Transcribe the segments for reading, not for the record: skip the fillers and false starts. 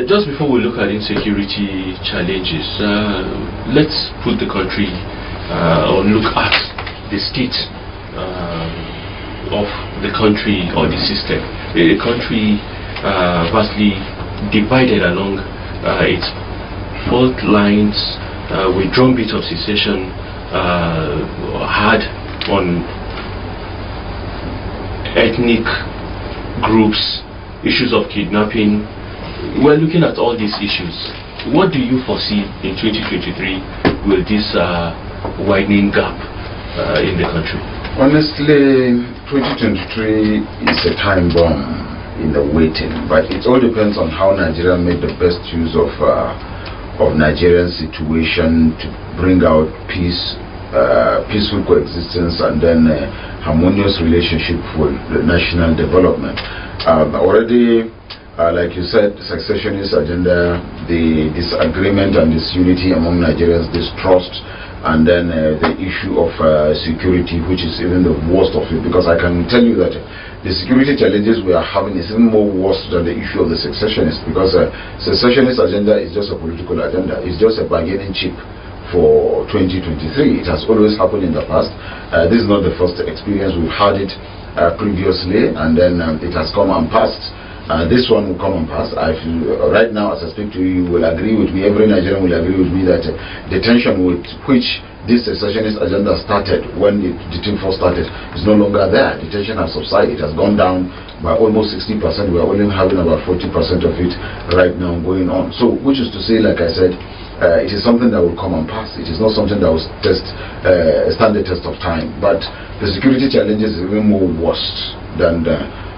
just before we look at insecurity challenges, let's put the country or look at the state of the country or the system. A country vastly divided along its fault lines, with drumbeat of secession had on ethnic groups, issues of kidnapping. We're looking at all these issues. What do you foresee in 2023 with this widening gap in the country? Honestly, 2023 is a time bomb in the waiting, but it all depends on how Nigeria made the best use of Nigerian situation to bring out peace, peaceful coexistence, and then harmonious relationship for the national development. Already, like you said, successionist agenda, the disagreement and disunity among Nigerians, distrust, and then the issue of security, which is even the worst of it, because I can tell you that the security challenges we are having is even more worse than the issue of the secessionist, because secessionist agenda is just a political agenda. It's just a bargaining chip for 2023. It has always happened in the past. This is not the first experience. We've had it previously, and then it has come and passed. This one will come and pass. I feel right now, as I speak to you, you will agree with me, every Nigerian will agree with me that the tension with which this secessionist agenda started when the thing first started is no longer there. The tension has subsided. It has gone down by almost 60%. We are only having about 40% of it right now going on. So, which is to say, like I said, it is something that will come and pass. It is not something that will stand the test of time. But the security challenges is even more worse than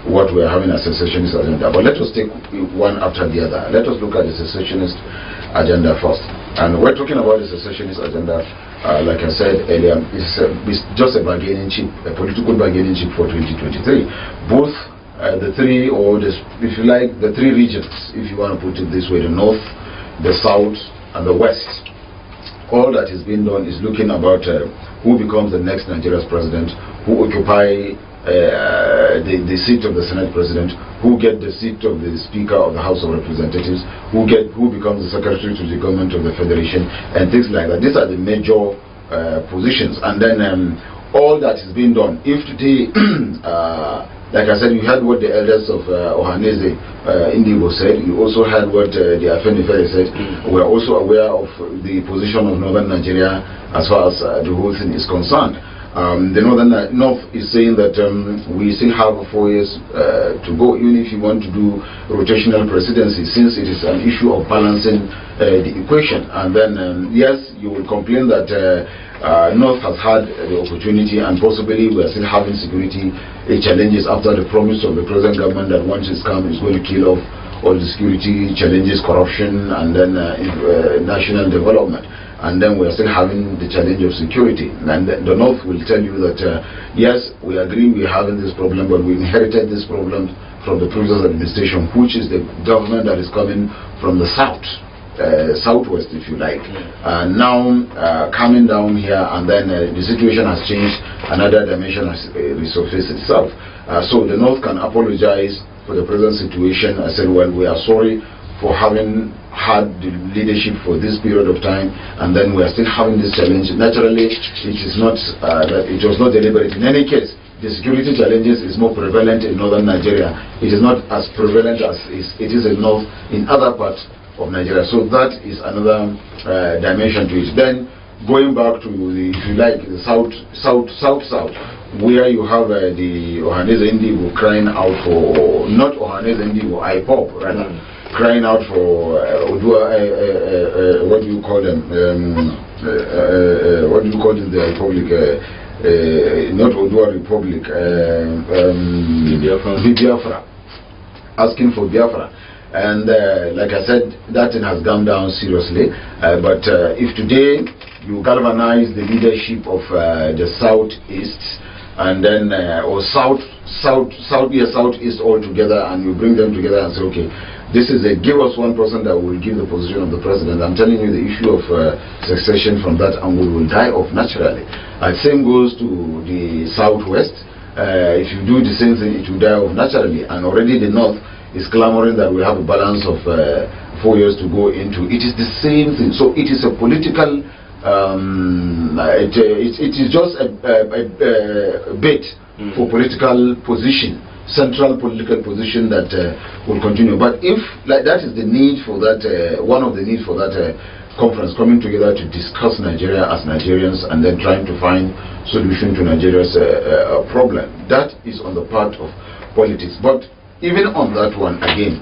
what we are having as secessionist agenda. But let us take one after the other. Let us look at the secessionist agenda first. And we're talking about the secessionist agenda, like I said earlier, it's just a bargaining chip, a political bargaining chip for 2023. Both the three, or if you like, the three regions, if you want to put it this way, the north, the south, and the west. All that is being done is looking about who becomes the next Nigeria's president, who occupy the seat of the Senate president, who get the seat of the Speaker of the House of Representatives, who becomes the Secretary to the government of the Federation, and things like that. These are the major positions. And then all that is being done. If today, like I said, you heard what the elders of Ohaneze Indigo said. You also heard what the Afenifere said. We are also aware of the position of northern Nigeria as far as the whole thing is concerned. The north is saying that we still have 4 years to go, even if you want to do rotational presidency, since it is an issue of balancing the equation. And then, yes, you will complain that North has had the opportunity, and possibly we are still having security challenges after the promise of the present government that once it's come, it's going to kill off all the security challenges, corruption, and then national development. And then we are still having the challenge of security. And the North will tell you that, yes, we agree we are having this problem, but we inherited this problem from the previous administration, which is the government that is coming from the south, southwest, if you like. Now, coming down here, and then the situation has changed, another dimension has resurfaced itself. So the North can apologize for the present situation. I said, well, we are sorry for having had the leadership for this period of time, and then we are still having this challenge. Naturally, it is not it was not deliberate. In any case, the security challenges is more prevalent in northern Nigeria. It is not as prevalent as it is in north in other parts of Nigeria. So that is another dimension to it. Then going back to the, if you like, the south, where you have the Ohaneze Indigo crying out for, not Ohaneze Indigo, IPOP rather, crying out for what do you call them? What do you call it, the Republic? Not Odua Republic, Biafra, asking for Biafra. And like I said, that thing has gone down seriously. But if today you galvanize the leadership of the southeast, and then or southeast all together, and you bring them together and say, okay, this is a give us one person that will give the position of the president. I'm telling you, the issue of succession from that angle will die off naturally. Same goes to the southwest. If you do the same thing, it will die off naturally. And already the north is clamoring that we have a balance of 4 years to go into. It is the same thing. So it is a political, it is just a bait for political position, central political position that will continue. But if that is the need for that, one of the needs for that conference, coming together to discuss Nigeria as Nigerians and then trying to find solution to Nigeria's problem, that is on the part of politics. But even on that one, again,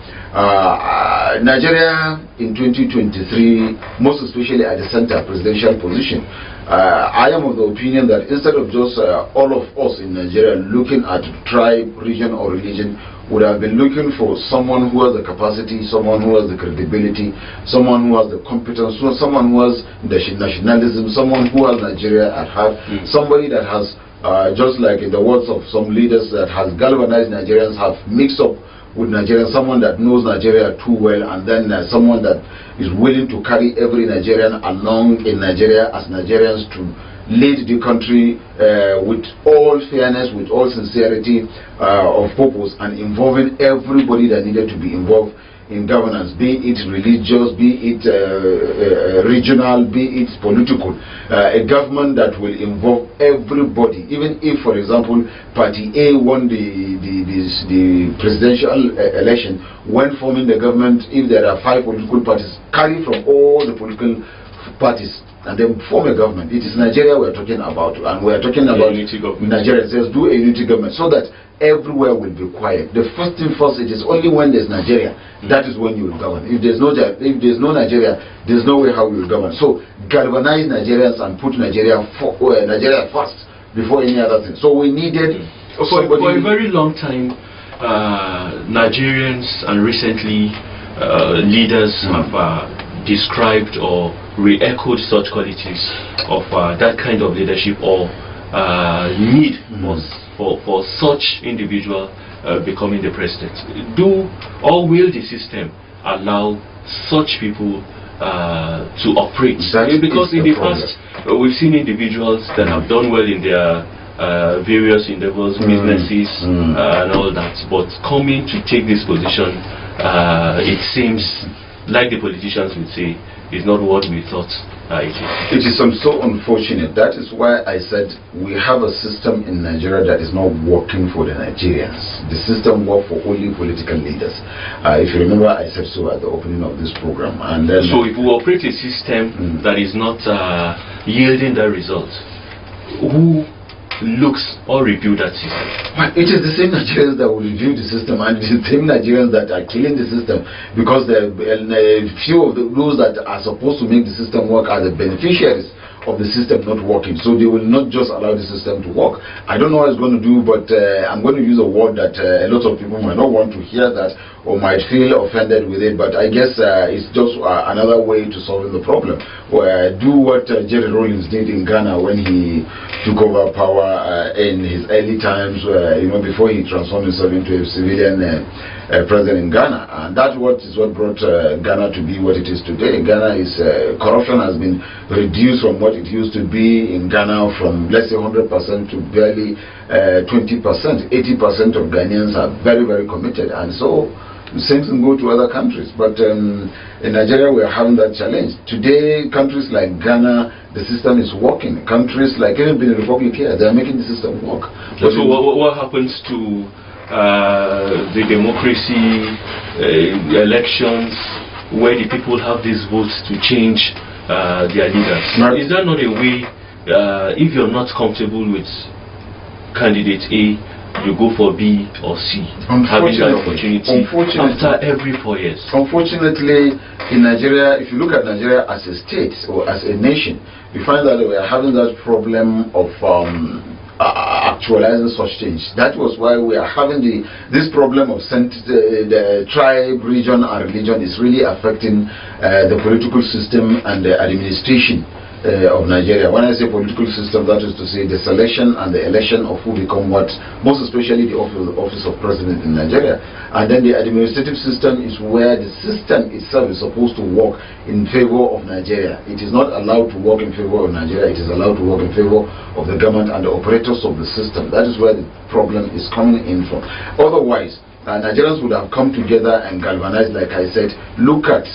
Nigeria in 2023, most especially at the center presidential position, I am of the opinion that instead of just all of us in Nigeria looking at tribe, region or religion, would have been looking for someone who has the capacity, someone who has the credibility, someone who has the competence, someone who has the nationalism, someone who has Nigeria at heart, somebody that has, just like in the words of some leaders, that has galvanized Nigerians, have mixed up with Nigerians, someone that knows Nigeria too well, and then someone that is willing to carry every Nigerian along in Nigeria as Nigerians to lead the country with all fairness, with all sincerity of purpose, and involving everybody that needed to be involved in governance, be it religious, be it regional, be it political. A government that will involve everybody, even if, for example, Party A won the presidential election. When forming the government, if there are 5 political parties, carry from all the political parties and then form a government. It is Nigeria we are talking about, and we are talking about Nigeria. Let's do a unity government so that everywhere will be quiet. The first thing first, it is only when there's Nigeria, that is when you will govern. If there's no Nigeria, there's no way how we will govern. So galvanize Nigerians and put Nigeria first before any other thing. So we needed for a very long time, Nigerians and recently leaders have described or re-echoed such qualities of that kind of leadership or need for such individual becoming the president. Do or will the system allow such people to operate? Because in the past we've seen individuals that have done well in their various endeavors, businesses and all that, but coming to take this position, it seems like the politicians would say, is not what we thought it is. It is so unfortunate. That is why I said we have a system in Nigeria that is not working for the Nigerians. The system works for only political leaders. If you remember, I said so at the opening of this program. And then, so if we operate a system that is not yielding that result, who looks or review that system? Well, it is the same Nigerians that will review the system, and it is the same Nigerians that are killing the system, because the few of those that are supposed to make the system work are the beneficiaries of the system not working. So they will not just allow the system to work. I don't know what it's going to do, but I'm going to use a word that a lot of people might not want to hear that or might feel offended with it, but I guess it's just another way to solve the problem. Do what Jerry Rawlings did in Ghana when he took over power in his early times, before he transformed himself into a civilian president in Ghana. And that's what brought Ghana to be what it is today. Ghana is, corruption has been reduced from what it used to be in Ghana from, let's say, 100% to barely 20%. 80% of Ghanaians are very, very committed. And so the same thing go to other countries, but in Nigeria we are having that challenge. Today, countries like Ghana, the system is working. Countries like even Benin Republic here, they are making the system work. So what happens to the democracy elections, where the people have these votes to change their leaders? Is that not a way, if you're not comfortable with candidate A, you go for B or C, having that opportunity after every 4 years? Unfortunately, in Nigeria, if you look at Nigeria as a state or as a nation, you find that we are having that problem of actualizing such change. That was why we are having this problem of the tribe, region and religion is really affecting the political system and the administration of Nigeria. When I say political system, that is to say the selection and the election of who become what, most especially the office of president in Nigeria. And then the administrative system is where the system itself is supposed to work in favor of Nigeria. It is not allowed to work in favor of Nigeria, it is allowed to work in favor of the government and the operators of the system. That is where the problem is coming in from. Otherwise, Nigerians would have come together and galvanized, like I said. Look at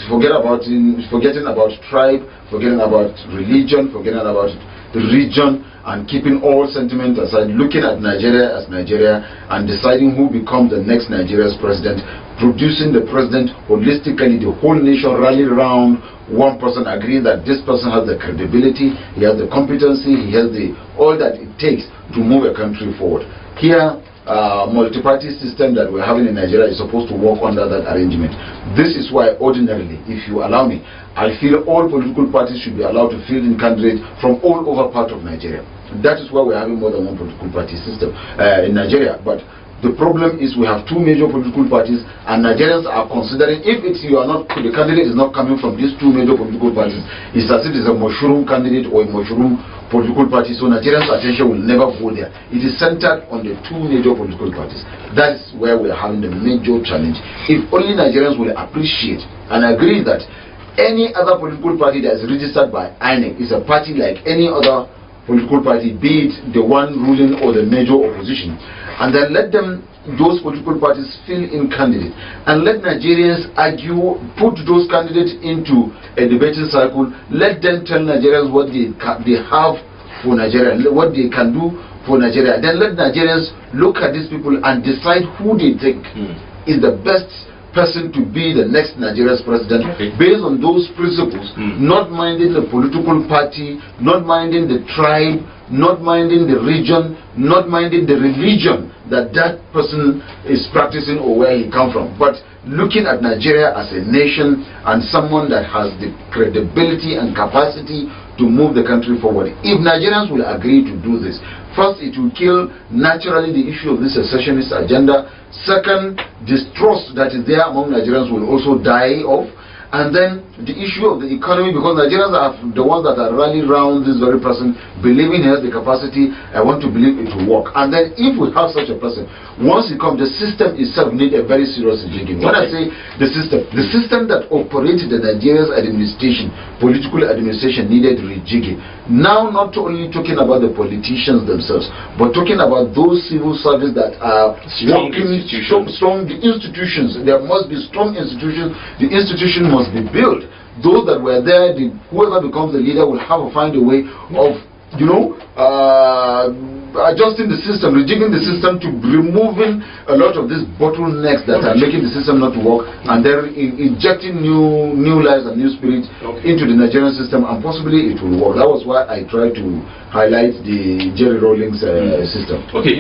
forgetting about tribe, forgetting about religion, forgetting about region, and keeping all sentiment aside, looking at Nigeria as Nigeria and deciding who becomes the next Nigeria's president, producing the president holistically, the whole nation rallied around one person, agreeing that this person has the credibility, he has the competency, he has all that it takes to move a country forward. Here, multi-party system that we're having in Nigeria is supposed to work under that arrangement. This is why ordinarily, if you allow me, I feel all political parties should be allowed to field in candidates from all over part of Nigeria. That is why we're having more than one political party system in Nigeria. But the problem is we have two major political parties, and Nigerians are considering, if the candidate is not coming from these two major political parties, it's as if it's a mushroom candidate or a mushroom political party. So Nigerians' attention will never go there. It is centered on the two major political parties. That is where we are having the major challenge. If only Nigerians will appreciate and agree that any other political party that is registered by INEC is a party like any other political party, be it the one ruling or the major opposition, and then let those political parties fill in candidates, and let Nigerians argue, put those candidates into a debating cycle, let them tell Nigerians what they have for Nigeria, what they can do for Nigeria. Then let Nigerians look at these people and decide who they think is the best person to be the next Nigeria's president, based on those principles, not minding the political party, not minding the tribe, not minding the region, not minding the religion that person is practicing or where he comes from, but looking at Nigeria as a nation and someone that has the credibility and capacity to move the country forward. If Nigerians will agree to do this, first, it will kill naturally the issue of this secessionist agenda. Second, distrust that is there among Nigerians will also die off. And then the issue of the economy, because Nigerians are the ones that are rallying around this very person, believing he has the capacity. I want to believe it will work. And then if we have such a person, once he comes, the system itself needs a very serious rejigging. When I say the system that operated the Nigeria's administration, political administration, needed rejigging. Now, not only talking about the politicians themselves, but talking about those civil service that are strong the institutions. There must be strong institutions. The institution must be built. Those that were there, whoever becomes the leader will have to find a way of, adjusting the system, rejigging the system, to removing a lot of these bottlenecks that are making the system not work, and then injecting new lives and new spirit into the Nigerian system, and possibly it will work. That was why I tried to highlight the Jerry Rawlings system. Okay.